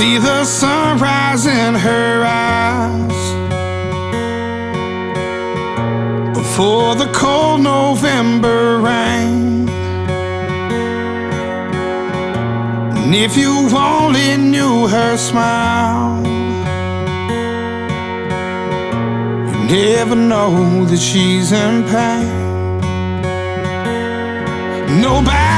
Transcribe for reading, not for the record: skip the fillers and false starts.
see the sunrise in her eyes before the cold November rain. And if you only knew her smile, you never know that she's in pain. Nobody